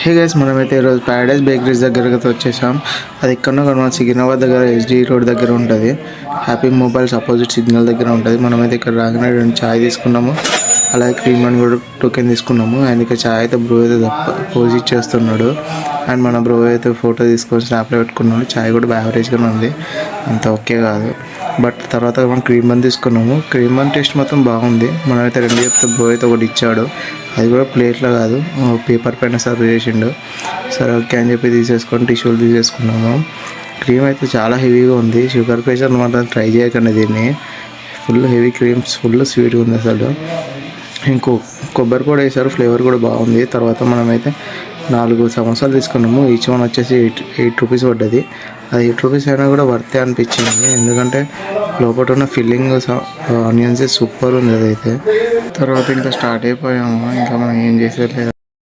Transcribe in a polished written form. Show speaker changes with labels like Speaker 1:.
Speaker 1: Hey guys, మనమైతే ఈరోజు Paradise bakeries దగ్గరకు వచ్చేసాం. అది ఎక్కడో మన సికింద్రాబాద్ దగ్గర ఎస్డి రోడ్ దగ్గర ఉంటుంది. హ్యాపీ మొబైల్స్ అపోజిట్ సిగ్నల్ దగ్గర ఉంటుంది. మనమైతే ఇక్కడ రాగానే 2 చాయ్ తీసుకున్నాము, అలాగే క్రీమ్ అని కూడా టోకెన్ తీసుకున్నాము. అండ్ ఇక్కడ చాయ్ అయితే బ్రో అయితే పోజ్ ఇచ్చేస్తున్నాడు. అండ్ మన బ్రో అయితే ఫోటో తీసుకొని స్నాప్లో పెట్టుకున్నాడు. చాయ్ కూడా యావరేజ్గానే ఉంది, అంత ఓకే కాదు. బట్ తర్వాత మనం క్రీమ్ బన్ తీసుకున్నాము. క్రీమ్ బన్ టేస్ట్ మొత్తం బాగుంది. మనమైతే 2 చెప్తే బ్రో అయితే ఒకటి ఇచ్చాడు. అది కూడా ప్లేట్లో కాదు, పేపర్ పైన సర్వ్ చేసిండు. సరే ఓకే అని చెప్పి తీసేసుకొని టిష్యూలు తీసేసుకున్నాము. క్రీమ్ అయితే చాలా హెవీగా ఉంది. షుగర్ పేషెంట్ మాత్రం ట్రై చేయకండి దీన్ని. ఫుల్ హెవీ క్రీమ్స్, ఫుల్ స్వీట్గా ఉంది అసలు. ఇంకో కొబ్బరి పొడి వేసారు, ఫ్లేవర్ కూడా బాగుంది. తర్వాత మనమైతే 4 సమోసాలు తీసుకున్నాము. ఈచ్ వన్ వచ్చేసి 8 రూపీస్ పడ్డది. అది 8 రూపీస్ అయినా కూడా వర్తే అనిపించింది, ఎందుకంటే లోపల ఉన్న ఫిల్లింగ్ ఆనియన్స్ సూపర్ ఉంది అదైతే. తర్వాత ఇంకా స్టార్ట్ అయిపోయాము. ఇంకా మనం ఏం చేసేది లేదు.